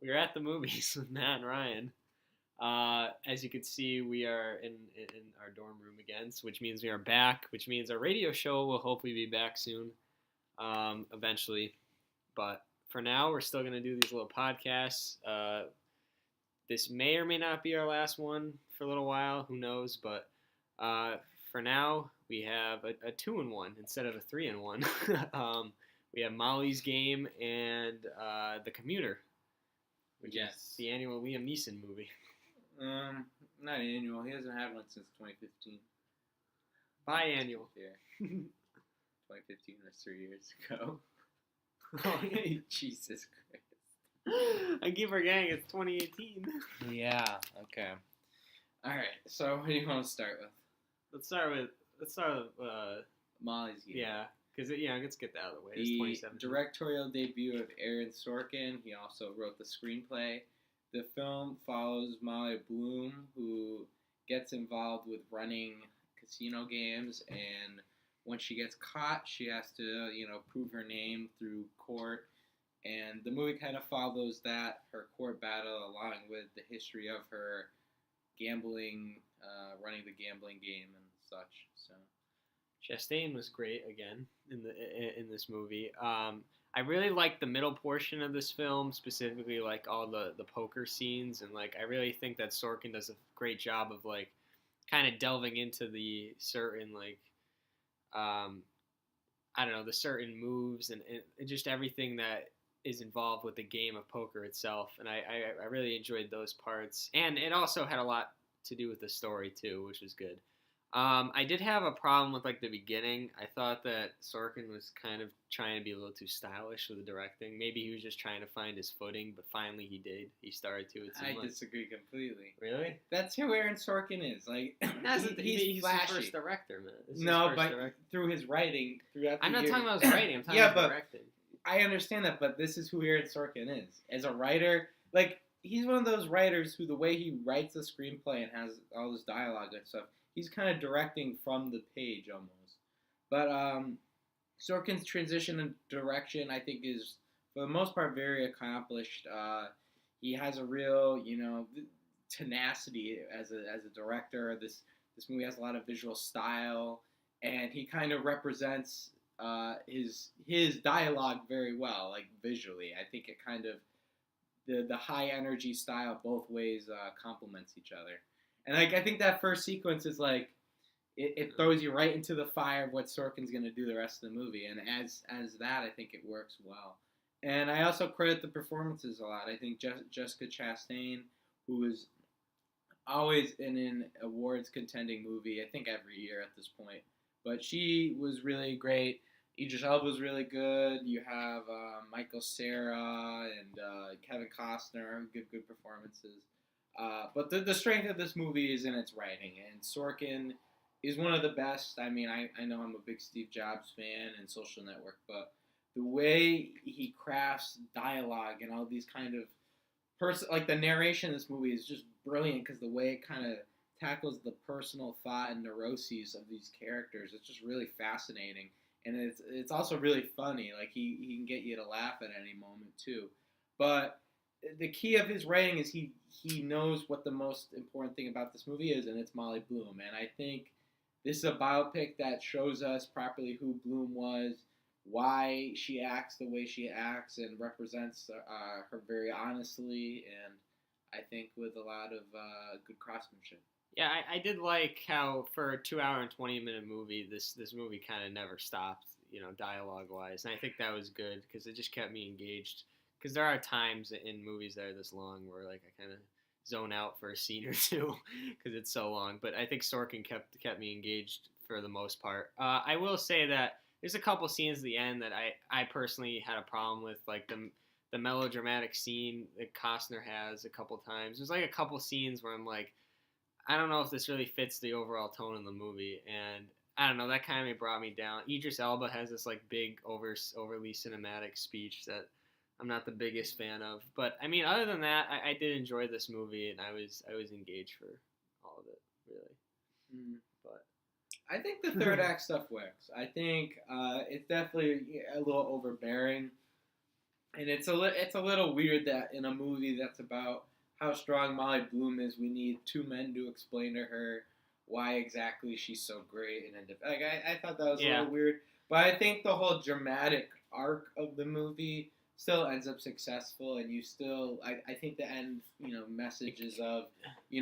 We're at the movies with Matt and Ryan. As you can see, we are in our dorm room again, which means we are back, which means our radio show will hopefully be back soon, eventually. But for now, we're still going to do these little podcasts. This may or may not be our last one for a little while. Who knows? But for now, we have a 2-in-1 instead of a 3-in-1. We have Molly's Game and The Commuter, which is the annual Liam Neeson movie. Not annual. He hasn't had one since 2015. Biannual. Yeah. 2015 was 3 years ago. Oh, yeah. Jesus Christ. I keep forgetting it's 2018. Yeah. Okay. All right. So, what do you want to start with? Let's start with Molly's Game. Yeah, because let's get that out of the way. It's The 2017. directorial debut of Aaron Sorkin. He also wrote the screenplay. The film follows Molly Bloom, who gets involved with running casino games, and when she gets caught, she has to, prove her name through court. And the movie kind of follows that, her court battle, along with the history of her gambling, running the gambling game and such. So Chastain was great again in this movie. I really like the middle portion of this film, specifically like all the poker scenes, and like I really think that Sorkin does a great job of like kind of delving into the certain like I don't know, the certain moves and just everything that is involved with the game of poker itself, and I really enjoyed those parts, and it also had a lot to do with the story too, which was good. I did have a problem with like the beginning. I thought that Sorkin was kind of trying to be a little too stylish with the directing. Maybe he was just trying to find his footing, but finally he did. He started to. I disagree completely. Really? That's who Aaron Sorkin is. Like he's flashy. the first director, man. No, but through his writing, throughout the I'm not years. talking about his writing. I'm talking about directing. I understand that, but this is who Aaron Sorkin is as a writer. Like he's one of those writers who the way he writes a screenplay and has all this dialogue and stuff. He's kind of directing from the page almost. But Sorkin's transition in direction, I think, is, for the most part, very accomplished. He has a real, tenacity as a director. This movie has a lot of visual style, and he kind of represents his dialogue very well, like visually. I think it kind of, the high energy style both ways complements each other. And like I think that first sequence is like it throws you right into the fire of what Sorkin's going to do the rest of the movie, and as that I think it works well. And I also credit the performances a lot. I think Jessica Chastain, who is always in an awards contending movie, I think every year at this point, but she was really great. Idris Elba was really good. You have Michael Cera and Kevin Costner who give good performances. But the strength of this movie is in its writing, and Sorkin is one of the best. I mean, I know I'm a big Steve Jobs fan and Social Network, but the way he crafts dialogue and all these kind of like the narration of this movie is just brilliant because the way it kind of tackles the personal thought and neuroses of these characters, it's just really fascinating, and it's also really funny. Like he can get you to laugh at any moment too, but the key of his writing is he knows what the most important thing about this movie is, and it's Molly Bloom. And I think this is a biopic that shows us properly who Bloom was, why she acts the way she acts, and represents her very honestly, and I think with a lot of good craftsmanship. Yeah, I did like how for a 2-hour and 20-minute movie, this movie kind of never stopped, dialogue-wise. And I think that was good because it just kept me engaged. Because there are times in movies that are this long where like I kind of zone out for a scene or two because it's so long. But I think Sorkin kept me engaged for the most part. I will say that there's a couple scenes at the end that I personally had a problem with, like the melodramatic scene that Costner has a couple times. There's like a couple scenes where I'm like, I don't know if this really fits the overall tone of the movie, and I don't know, that kind of brought me down. Idris Elba has this like big overly cinematic speech that I'm not the biggest fan of, but I mean, other than that, I did enjoy this movie, and I was engaged for all of it, really. But I think the third act stuff works. I think it's definitely a little overbearing. And it's a little weird that in a movie that's about how strong Molly Bloom is, we need two men to explain to her why exactly she's so great and like I thought that was a Yeah. little weird, but I think the whole dramatic arc of the movie still ends up successful, and you still I think the end messages of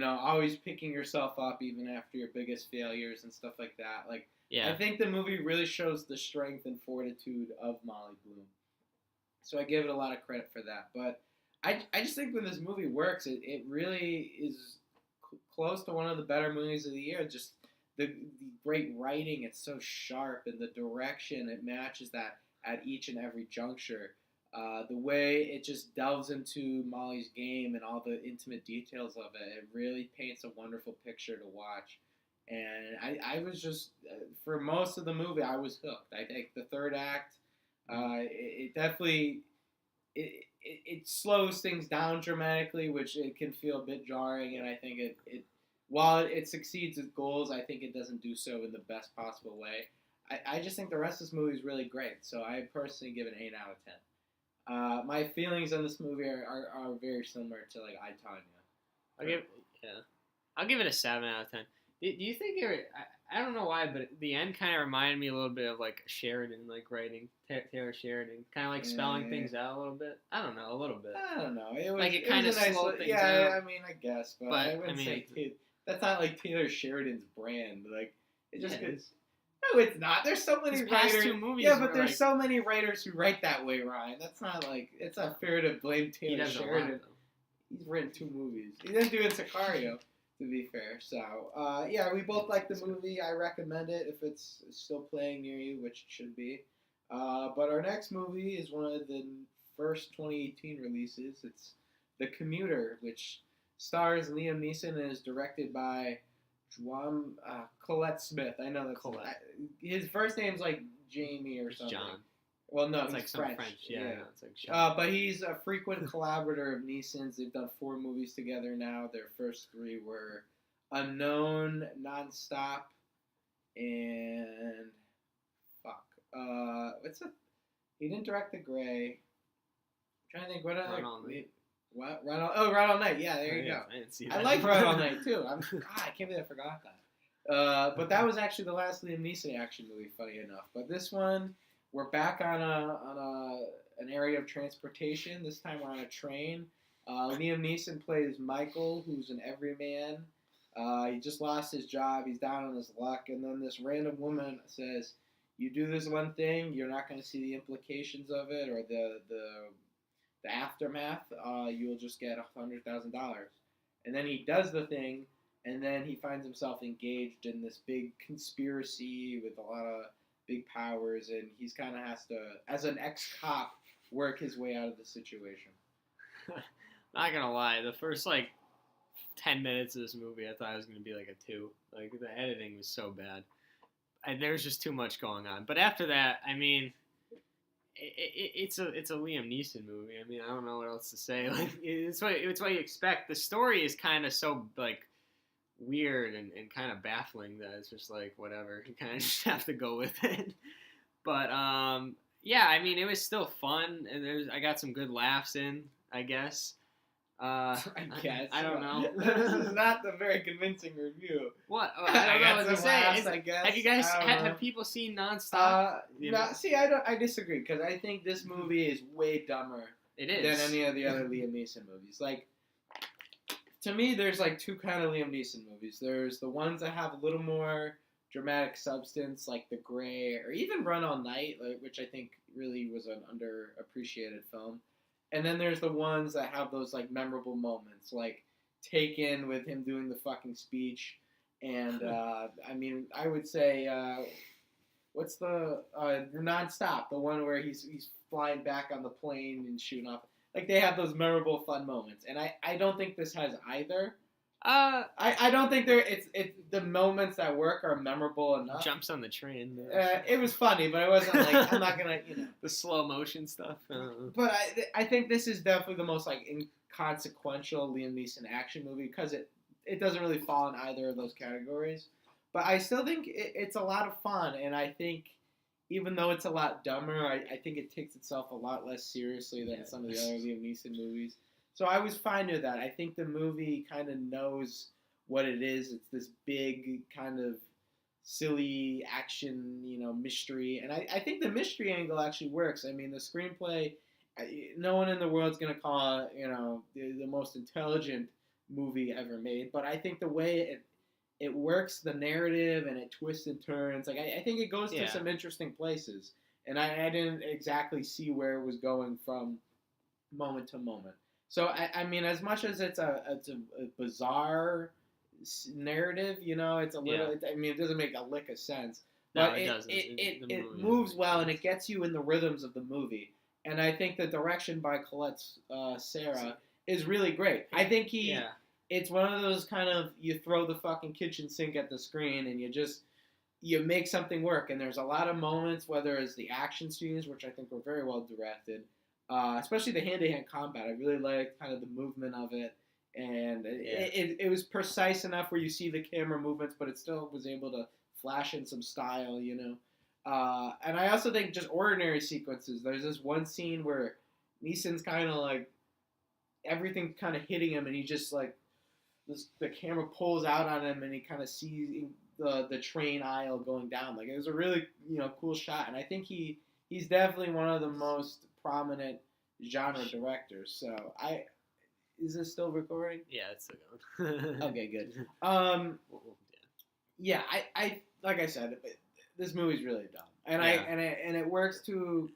always picking yourself up even after your biggest failures and stuff like that. Like Yeah. I think the movie really shows the strength and fortitude of Molly Bloom. So I give it a lot of credit for that. But I just think when this movie works, it really is close to one of the better movies of the year. Just the great writing, it's so sharp, and the direction, it matches that at each and every juncture. The way it just delves into Molly's game and all the intimate details of it, it really paints a wonderful picture to watch. And I was just, for most of the movie, I was hooked. I think the third act, it definitely it slows things down dramatically, which it can feel a bit jarring. And I think it while it succeeds its goals, I think it doesn't do so in the best possible way. I just think the rest of this movie is really great. So I personally give it an 8 out of 10. My feelings on this movie are very similar to like I, Tonya. I'll give it a 7 out of 10. Do you think I don't know why, but the end kind of reminded me a little bit of like Sheridan, like writing Taylor Sheridan, kind of like spelling things out a little bit. I don't know, a little bit. I don't know. It was like it kind of nice, slowed things out. out. I mean, I guess, but I wouldn't say that's not like Taylor Sheridan's brand. Like it just gets. No, it's not. There's so many writers. 2 movies. Yeah, but there's so many writers who write that way, Ryan. That's not like it's not fair to blame Taylor Sheridan. He's written 2 movies. He didn't do it in Sicario, to be fair. So, yeah, we both like the movie. I recommend it if it's still playing near you, which it should be. But our next movie is one of the first 2018 releases. It's The Commuter, which stars Liam Neeson and is directed by Colette Smith. I know that's Colette. His first name's like Jamie or something. John. Well, no, it's he's like some French. Yeah. It's like John. But he's a frequent collaborator of Neeson's. They've done 4 movies together now. Their first 3 were Unknown, Nonstop, and he didn't direct The Gray. I'm trying to think what other. Run All Night. What? Run All Night. Yeah, there you go. I didn't see that. I like Run All Night too. I can't believe I forgot that. But that was actually the last Liam Neeson action movie, funny enough. But this one, we're back on an area of transportation. This time we're on a train. Liam Neeson plays Michael, who's an everyman. He just lost his job. He's down on his luck. And then this random woman says, you do this one thing, you're not going to see the implications of it or the aftermath. You'll just get $100,000. And then he does the thing, and then he finds himself engaged in this big conspiracy with a lot of big powers, and he's kind of has to, as an ex-cop, work his way out of the situation. Not gonna lie, the first 10 minutes of this movie, I thought it was gonna be like a 2. Like the editing was so bad. There was just too much going on. But after that, I mean, it's a Liam Neeson movie. I mean, I don't know what else to say. Like it's what you expect. The story is kind of so weird and kind of baffling that it's just like whatever. You kind of just have to go with it. But yeah, I mean, it was still fun, and I got some good laughs in, I guess. I guess. I don't know. This is not a very convincing review. What? I don't know what to say. I guess. Have you guys have people seen Nonstop? See, I disagree because I think this movie is way dumber. It is than any of the other Liam Neeson movies. Like, to me, there's 2 kind of Liam Neeson movies. There's the ones that have a little more dramatic substance, like The Gray, or even Run All Night, which I think really was an underappreciated film. And then there's the ones that have those memorable moments, like Taken with him doing the fucking speech, and I mean, I would say what's the Nonstop, the one where he's flying back on the plane and shooting off. Like they have those memorable fun moments, and I don't think this has either. I don't think it's the moments that work are memorable enough. Jumps on the train. It was funny, but it wasn't I'm not gonna the slow motion stuff. But I think this is definitely the most inconsequential Liam Neeson action movie because it doesn't really fall in either of those categories. But I still think it's a lot of fun, and I think even though it's a lot dumber, I think it takes itself a lot less seriously than some of the other Liam Neeson movies. So I was fine with that. I think the movie kind of knows what it is. It's this big kind of silly action, mystery. And I think the mystery angle actually works. I mean, the screenplay, no one in the world's going to call it, the most intelligent movie ever made. But I think the way it works, the narrative, and it twists and turns. Like I think it goes to some interesting places. And I didn't exactly see where it was going from moment to moment. So I mean, as much as it's a bizarre narrative, it's a little. Yeah. I mean, it doesn't make a lick of sense, No, but it doesn't. it moves well and it gets you in the rhythms of the movie. And I think the direction by Colette Serra is really great. I think it's one of those kind of you throw the fucking kitchen sink at the screen and you make something work. And there's a lot of moments, whether it's the action scenes, which I think were very well directed. Especially the hand-to-hand combat. I really liked kind of the movement of it. And it was precise enough where you see the camera movements, but it still was able to flash in some style, And I also think just ordinary sequences. There's this one scene where Neeson's kind of like, everything's kind of hitting him, and he just like, the camera pulls out on him, and he kind of sees the train aisle going down. Like, it was a really, cool shot. And I think he's definitely one of the most prominent genre directors. So is this still recording? Yeah, it's still going. Okay, good. Yeah, I like I said, this movie's really dumb, and and it works to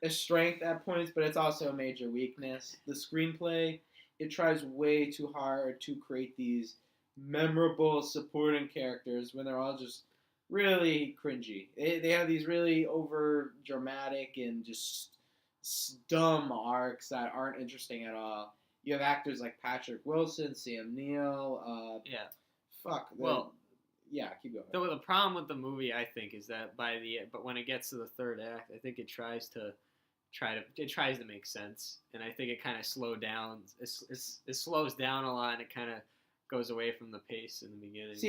a strength at points, but it's also a major weakness. The screenplay, it tries way too hard to create these memorable supporting characters when they're all just really cringy. They have these really over dramatic and just dumb arcs that aren't interesting at all. You have actors like Patrick Wilson, Sam Neill. Keep going. The problem with the movie, I think, is that but when it gets to the third act, I think it tries to make sense, and I think it kind of slowed down. It slows down a lot, and it kind of goes away from the pace in the beginning. See,